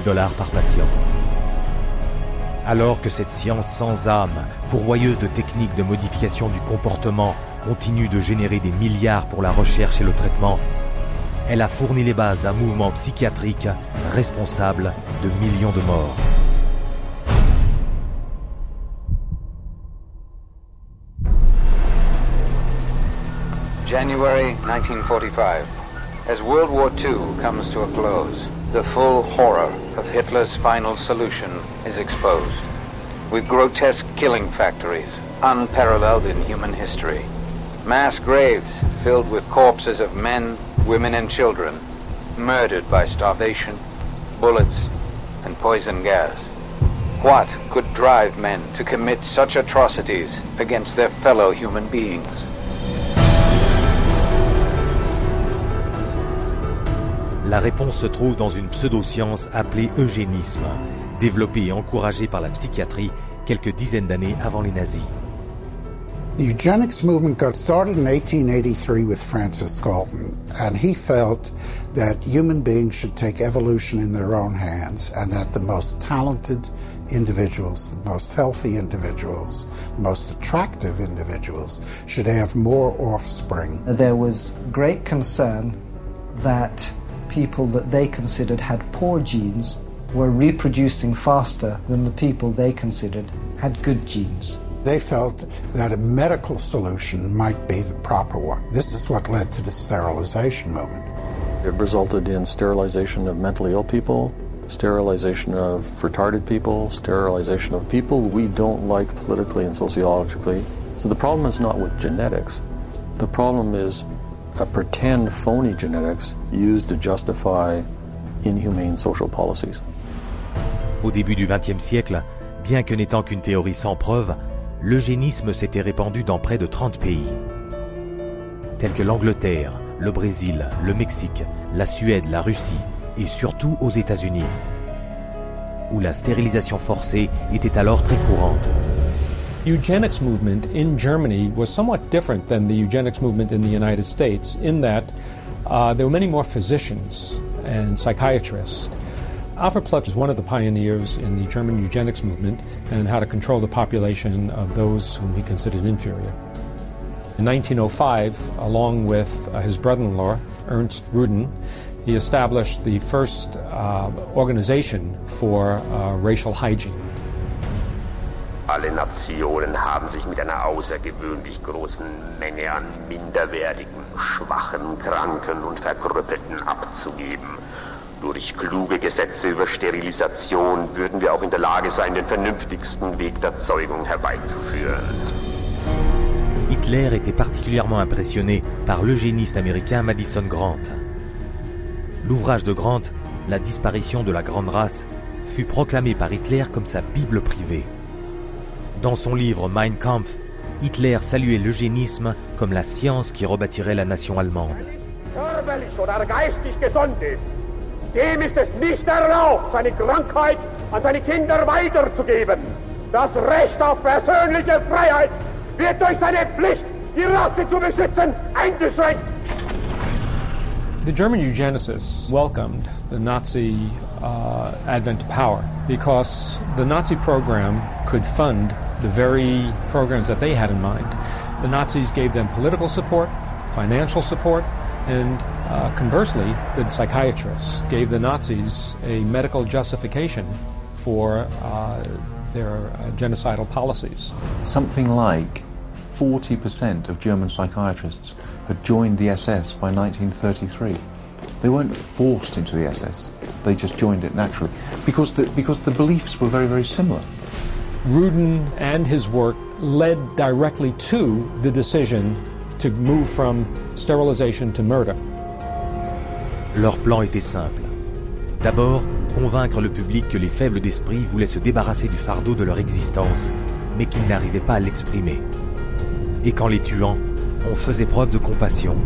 $1000 par patient. Alors que cette science sans âme, pourvoyeuse de techniques de modification du comportement, continue de générer des milliards pour la recherche et le traitement, elle a fourni les bases d'un mouvement psychiatrique responsable de millions de morts. January 1945. As World War II comes to a close, the full horror of Hitler's final solution is exposed. With grotesque killing factories, unparalleled in human history. Mass graves filled with corpses of men, women and children, murdered by starvation, bullets and poison gas. What could drive men to commit such atrocities against their fellow human beings? La réponse se trouve dans une pseudo-science appelée eugénisme, développée et encouragée par la psychiatrie quelques dizaines d'années avant les nazis. The eugenics movement got started in 1883 with Francis Galton, and he felt that human beings should take evolution in their own hands, and that the most talented individuals, the most healthy individuals, the most attractive individuals should have more offspring. There was great concern that people that they considered had poor genes were reproducing faster than the people they considered had good genes. They felt that a medical solution might be the proper one. This is what led to the sterilization movement. It resulted in sterilization of mentally ill people, sterilization of retarded people, sterilization of people we don't like politically and sociologically. So the problem is not with genetics. The problem is a pretend phony genetics used to justify inhumane social policies. Au début du XXe siècle, bien que n'étant qu'une théorie sans preuve, l'eugénisme s'était répandu dans près de 30 pays, tels que l'Angleterre, le Brésil, le Mexique, la Suède, la Russie et surtout aux États-Unis, où la stérilisation forcée était alors très courante. Eugenics movement in Germany was somewhat different than the eugenics movement in the United States in that there were many more physicians and psychiatrists. Alfred Plutz is one of the pioneers in the German eugenics movement and how to control the population of those whom he considered inferior. In 1905, along with his brother-in-law, Ernst Rudin, he established the first organization for racial hygiene. Alle Nationen haben sich mit einer außergewöhnlich großen Menge an minderwertigen, schwachen, kranken und Verkrüppelten abzugeben. Durch kluge Gesetze über Sterilisation würden wir auch in der Lage sein, den vernünftigsten Weg der Zeugung herbeizuführen. Hitler était particulièrement impressionné par l'eugéniste américain Madison Grant. L'ouvrage de Grant, La disparition de la grande race, fut proclamé par Hitler comme sa Bible privée. Dans son livre Mein Kampf, Hitler saluait l'eugénisme comme la science qui rebâtirait la nation allemande. Körperlich oder geistig gesund ist, dem ist es nicht erlaubt, seine Krankheit an seine Kinder weiterzugeben. Das Recht auf persönliche Freiheit wird durch seine Pflicht, die Rasse zu beschützen, eingeschränkt. The German eugenicists welcomed the Nazi advent to power because the Nazi program could fund the very programs that they had in mind. The Nazis gave them political support, financial support, and conversely, the psychiatrists gave the Nazis a medical justification for their genocidal policies. Something like 40% of German psychiatrists had joined the SS by 1933. They weren't forced into the SS, they just joined it naturally, because the beliefs were very, very similar. Rudin and his work led directly to the decision to move from sterilization to murder. Leur plan était simple. D'abord, convaincre le public que les faibles d'esprit voulaient se débarrasser du fardeau de leur existence, mais qu'ils n'arrivaient pas à l'exprimer. Et qu'en les tuant, on faisait preuve de compassion.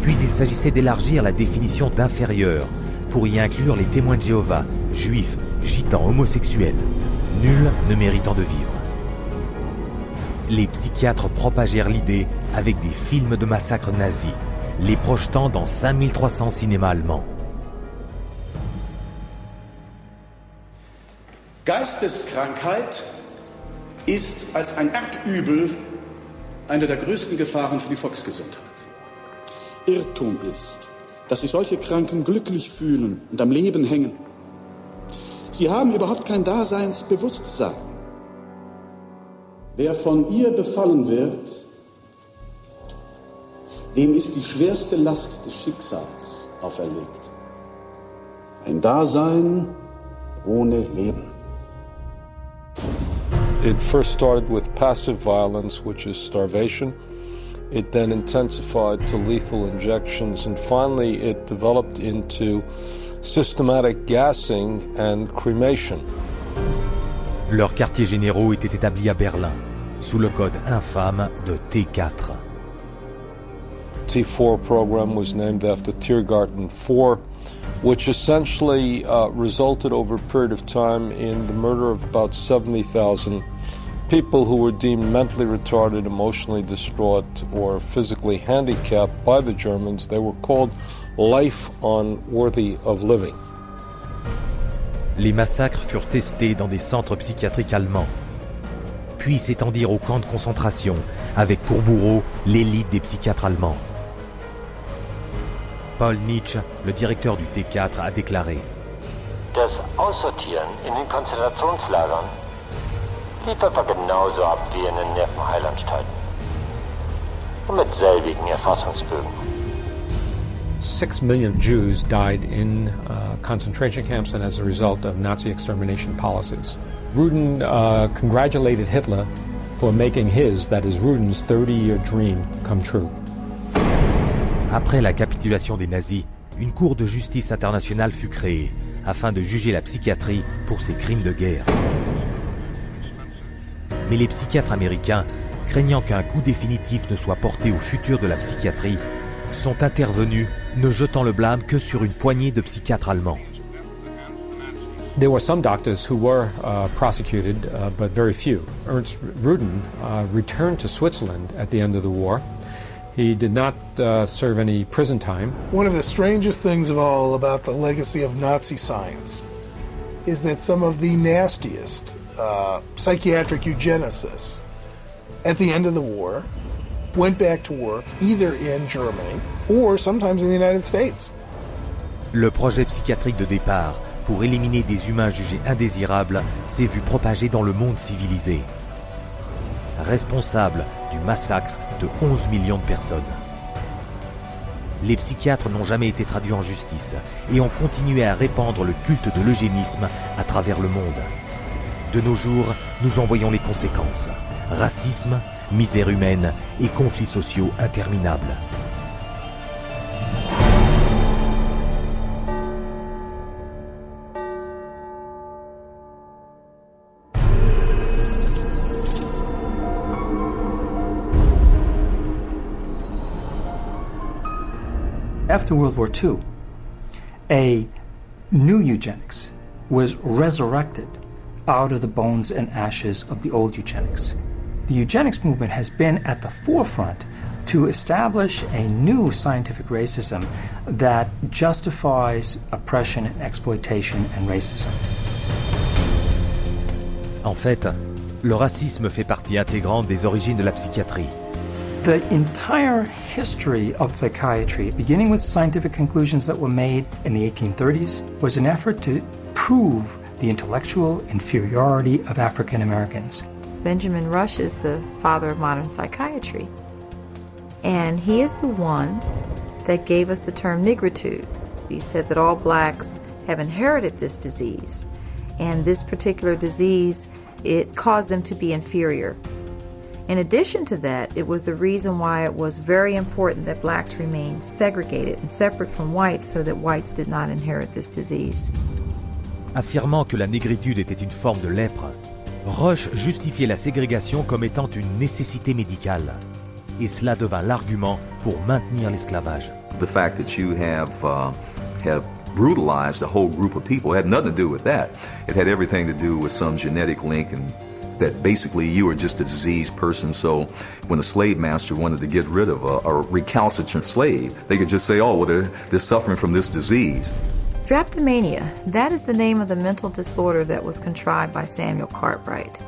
Puis il s'agissait d'élargir la définition d'inférieur, pour y inclure les témoins de Jéhovah, juifs, gitans, homosexuels, nul ne méritant de vivre. Les psychiatres propagèrent l'idée avec des films de massacres nazis, les projetant dans 5300 cinémas allemands. Geisteskrankheit ist als ein Erbübel eine der größten Gefahren für die Volksgesundheit. Irrtum ist, dass sich solche Kranken glücklich fühlen und am Leben hängen. Sie haben überhaupt kein Daseinsbewusstsein. Wer von ihr befallen wird, dem ist die schwerste Last des Schicksals auferlegt. Ein Dasein ohne Leben. It first started with passive violence, which is starvation. It then intensified to lethal injections, and finally it developed into systematic gassing and cremation. Leurs quartiers généraux étaient établis à Berlin, sous le code infâme de T4. T4 program was named after Tiergarten 4, which essentially resulted over a period of time in the murder of about 70,000 people who were deemed mentally retarded, emotionally distraught, or physically handicapped by the Germans. They were called life unworthy of living. Les massacres furent testés dans des centres psychiatriques allemands, puis s'étendirent aux camps de concentration, avec pour bourreau l'élite des psychiatres allemands. Paul Nitsch, le directeur du T4, a déclaré: Das Aussortieren in den Konzentrationslagern lief etwa genauso ab wie in den Nervenheilanstalten. Und mit selbigen Erfassungsbögen. 6 million Jews died in concentration camps and as a result of Nazi extermination policies. Rudin congratulated Hitler for making his, that is Rudin's, 30-year dream come true. Après la capitulation des nazis, une cour de justice internationale fut créée afin de juger la psychiatrie pour ses crimes de guerre. Mais les psychiatres américains, craignant qu'un coup définitif ne soit porté au futur de la psychiatrie, sont intervenus, ne jetant le blâme que sur une poignée de psychiatres allemands. There were some doctors who were prosecuted, but very few. Ernst Rudin returned to Switzerland at the end of the war. He did not serve any prison time. One of the strangest things of all about the legacy of Nazi science is that some of the nastiest psychiatric eugenicists at the end of the war went back to work either in Germany or sometimes in the United States. Le projet psychiatrique de départ pour éliminer des humains jugés indésirables s'est vu propager dans le monde civilisé. Responsable du massacre de 11 millions de personnes. Les psychiatres n'ont jamais été traduits en justice et ont continué à répandre le culte de l'eugénisme à travers le monde. De nos jours, nous en voyons les conséquences. Racisme, misère humaine et conflits sociaux interminables. After World War II, a new eugenics was resurrected out of the bones and ashes of the old eugenics. The eugenics movement has been at the forefront to establish a new scientific racism that justifies oppression and exploitation and racism. En fait, le racisme fait partie intégrante des origines de la psychiatrie. The entire history of psychiatry, beginning with scientific conclusions that were made in the 1830s, was an effort to prove the intellectual inferiority of African Americans. Benjamin Rush is the father of modern psychiatry. And he is the one that gave us the term nigritude. He said that all blacks have inherited this disease. And this particular disease, it caused them to be inferior. In addition to that, it was the reason why it was very important that blacks remained segregated and separate from whites so that whites did not inherit this disease. Affirmant que la négritude était une forme de lèpre, Rush justifiait la ségrégation comme étant une nécessité médicale. Et cela devint l'argument pour maintenir l'esclavage. The fact that you have brutalized a whole group of people had nothing to do with that. It had everything to do with some genetic link and that basically you were just a diseased person, so when a slave master wanted to get rid of a recalcitrant slave, they could just say, oh, well, they're suffering from this disease. Drapetomania, that is the name of the mental disorder that was contrived by Samuel Cartwright,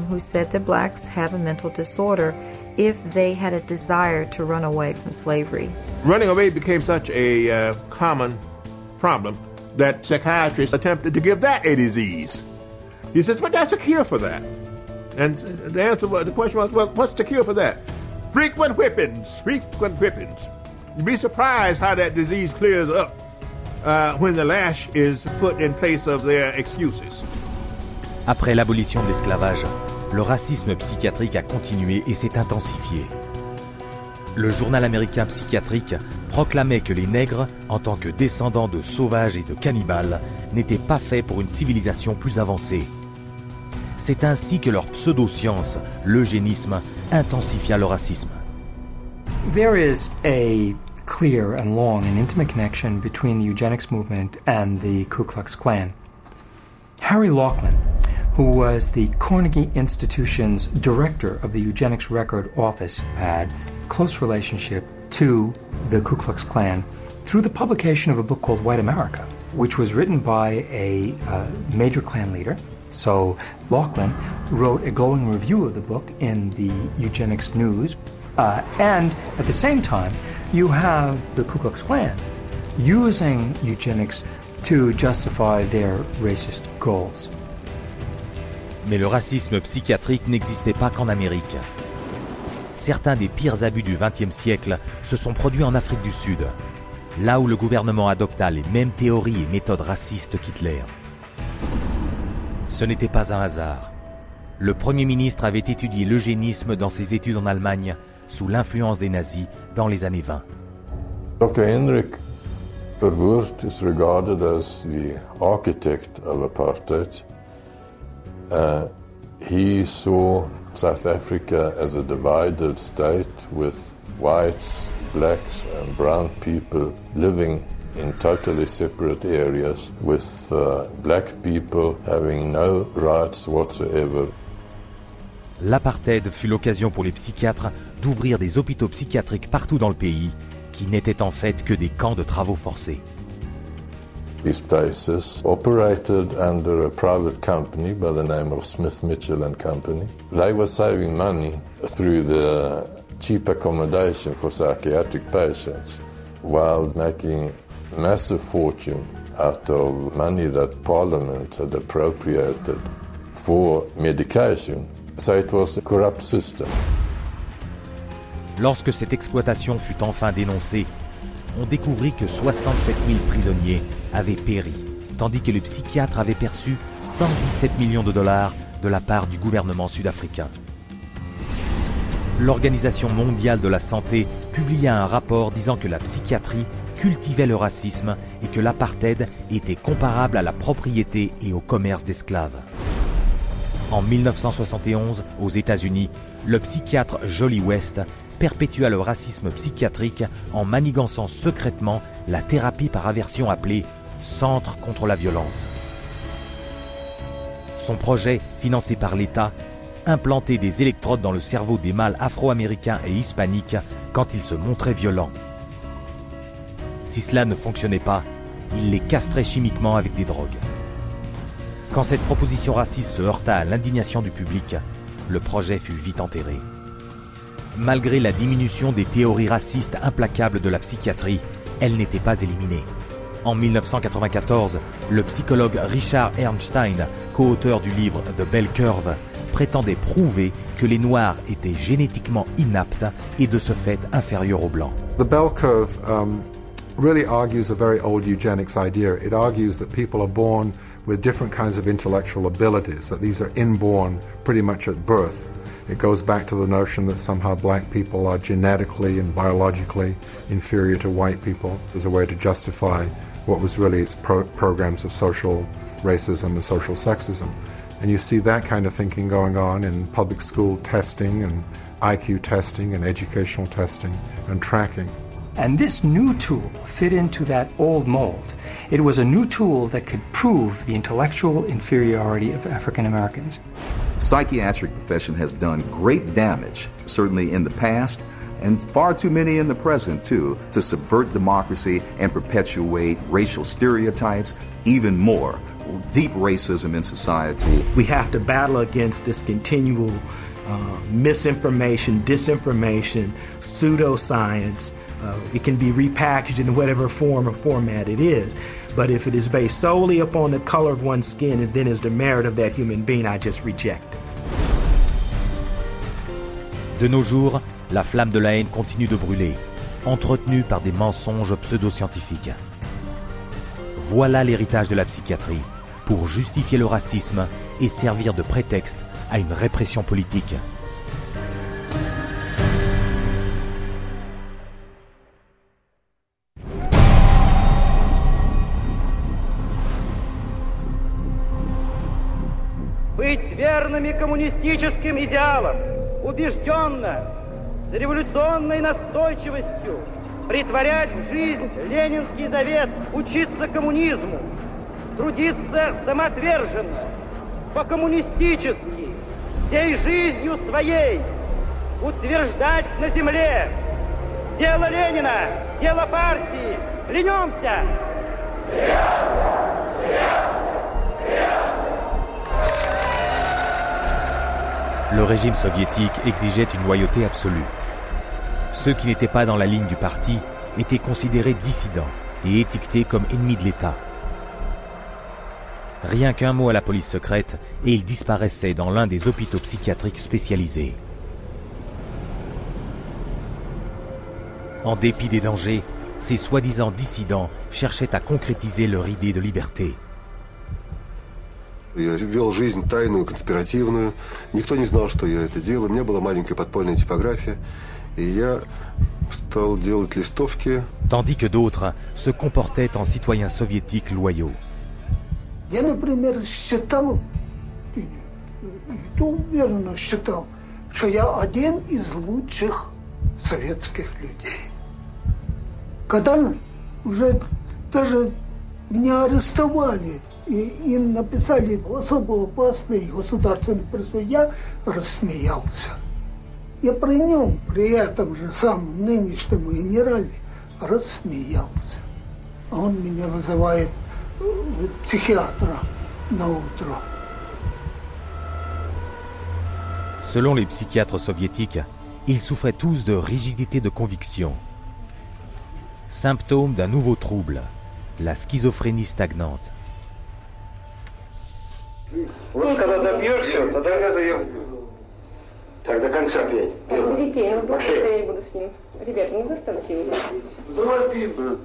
who said that blacks have a mental disorder if they had a desire to run away from slavery. Running away became such a common problem that psychiatrists attempted to give that a disease. He says, but that's a cure for that. And the question was, well, what's the cure for that? Frequent whippings, frequent whippings. You'd be surprised how that disease clears up when the lash is put in place of their excuses. Après l'abolition de l'esclavage, le racisme psychiatrique a continué et s'est intensifié. Le journal américain psychiatrique proclamait que les nègres, en tant que descendants de sauvages et de cannibales, n'étaient pas faits pour une civilisation plus avancée. C'est ainsi que leur pseudo-science, l'eugénisme, intensifia le racisme. There is a clear and long and intimate connection between the eugenics movement and the Ku Klux Klan. Harry Laughlin, who was the Carnegie Institution's director of the Eugenics Record Office, had a close relationship to the Ku Klux Klan through the publication of a book called White America, which was written by a major Klan leader. So Laughlin wrote a glowing review of the book in the Eugenics News. And at the same time, you have the Ku Klux Klan using eugenics to justify their racist goals. Mais le racisme psychiatrique n'existait pas qu'en Amérique. Certains des pires abus du XXe siècle se sont produits en Afrique du Sud, là où le gouvernement adopta les mêmes théories et méthodes racistes qu'Hitler. Ce n'était pas un hasard. Le Premier ministre avait étudié l'eugénisme dans ses études en Allemagne, sous l'influence des nazis dans les années 20. Dr. Hendrik Verwoerd is regarded as the architect of apartheid. He saw South Africa as a divided state with whites, blacks and brown people living in totally separate areas, with black people having no rights whatsoever. L'apartheid fut l'occasion pour les psychiatres d'ouvrir des hôpitaux psychiatriques partout dans le pays, qui n'étaient en fait que des camps de travaux forcés. These places operated under a private company by the name of Smith Mitchell and Company. They were saving money through the cheap accommodation for psychiatric patients, while making massive fortune out of money that Parliament had appropriated for medication. So it was a corrupt system. Lorsque cette exploitation fut enfin dénoncée, on découvrit que 67 000 prisonniers avaient péri, tandis que les psychiatres avaient perçu 117 millions de dollars de la part du gouvernement sud-africain. L'Organisation mondiale de la santé publia un rapport disant que la psychiatrie cultivait le racisme et que l'apartheid était comparable à la propriété et au commerce d'esclaves. En 1971, aux États-Unis, le psychiatre Jolie West perpétua le racisme psychiatrique en manigançant secrètement la thérapie par aversion appelée « Centre contre la violence ». Son projet, financé par l'État, implantait des électrodes dans le cerveau des mâles afro-américains et hispaniques quand ils se montraient violents. Si cela ne fonctionnait pas, il les castrait chimiquement avec des drogues. Quand cette proposition raciste se heurta à l'indignation du public, le projet fut vite enterré. Malgré la diminution des théories racistes implacables de la psychiatrie, elle n'était pas éliminée. En 1994, le psychologue Richard Ernstein, co-auteur du livre The Bell Curve, prétendait prouver que les Noirs étaient génétiquement inaptes et de ce fait inférieurs aux Blancs. The Bell Curve really argues a very old eugenics idea. It argues that people are born with different kinds of intellectual abilities, that these are inborn pretty much at birth. It goes back to the notion that somehow black people are genetically and biologically inferior to white people as a way to justify what was really its programs of social racism and social sexism. And you see that kind of thinking going on in public school testing and IQ testing and educational testing and tracking. And this new tool fit into that old mold. It was a new tool that could prove the intellectual inferiority of African Americans. The psychiatric profession has done great damage, certainly in the past, and far too many in the present, too, to subvert democracy and perpetuate racial stereotypes, even more, deep racism in society. We have to battle against this continual misinformation, disinformation, pseudoscience. It can be repackaged in whatever form or format it is. But if it is based solely upon the color of one's skin and then is the merit of that human being, I just reject it. De nos jours, la flamme de la haine continue de brûler, entretenue par des mensonges pseudo-scientifiques. Voilà l'héritage de la psychiatrie, pour justifier le racisme et servir de prétexte à une répression politique. Быть верными коммунистическим идеалам, убежденно, с революционной настойчивостью, претворять в жизнь ленинский завет, учиться коммунизму, трудиться самоотверженно, по-коммунистически, всей жизнью своей, утверждать на земле: дело Ленина, дело партии, клянемся! Le régime soviétique exigeait une loyauté absolue. Ceux qui n'étaient pas dans la ligne du parti étaient considérés dissidents et étiquetés comme ennemis de l'État. Rien qu'un mot à la police secrète et ils disparaissaient dans l'un des hôpitaux psychiatriques spécialisés. En dépit des dangers, ces soi-disant dissidents cherchaient à concrétiser leur idée de liberté. Я вел жизнь тайную, конспиративную. Никто не знал, что я это делаю. У меня была маленькая подпольная типография. И я стал делать листовки. Tandis que d'autres se comportaient en citoyens soviétiques loyaux. Я, например, считал, уверенно считал, что я один из лучших советских людей. Когда уже даже меня арестовали и написали особо опасный государственный преступ, я рассмеялся. Я при нем, при этом же самом нынешнем генерале, рассмеялся. А он меня вызывает психиатра на утро. Selon les psychiatres soviétiques, ils souffraient tous de rigidité de conviction. Symptôme d'un nouveau trouble, la schizophrénie stagnante. Вот когда добьешься, тогда я заем. Так, до конца пей. Перепей, ну просто я буду с ним. Ребята, не заставьте его. Давай пей, брат.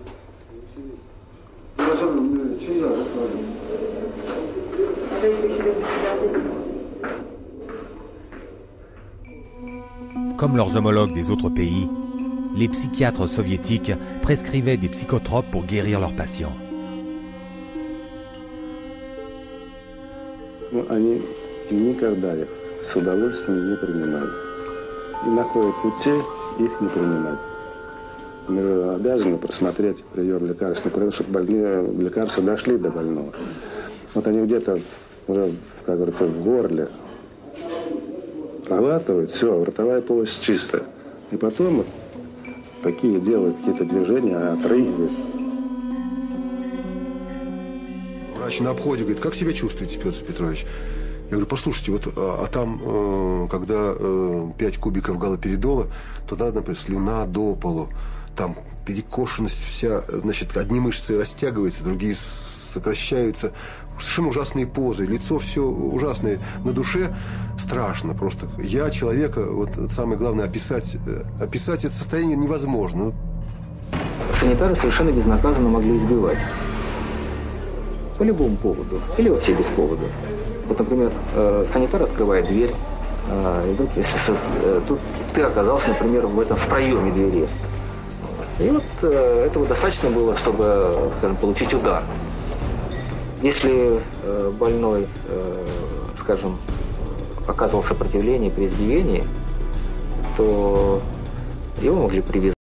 Comme leurs homologues des autres pays, les psychiatres soviétiques prescrivaient des psychotropes pour guérir leurs patients. Они никогда их с удовольствием не принимали. И находят пути их не принимать. Мы обязаны просмотреть прием лекарств, чтобы больные лекарства дошли до больного. Вот они где-то уже, как говорится, в горле проглатывают, все, ротовая полость чистая. И потом вот такие делают какие-то движения, отрыгивают. Врач на обходе говорит: как себя чувствуете, Петр Петрович? Я говорю: послушайте, вот, там, когда 5 кубиков галоперидола, то надо, например, слюна до полу. Там перекошенность вся, значит, одни мышцы растягиваются, другие сокращаются. Совершенно ужасные позы, лицо все ужасное, на душе страшно просто. Я человека, вот самое главное, описать это состояние невозможно. Санитары совершенно безнаказанно могли избивать. По любому поводу. Или вообще без повода. Вот, например, санитар открывает дверь, и вдруг, если тут ты оказался, например, в проеме двери. И вот этого достаточно было, чтобы, скажем, получить удар. Если больной, скажем, оказывал сопротивление при избиении, то его могли привязать.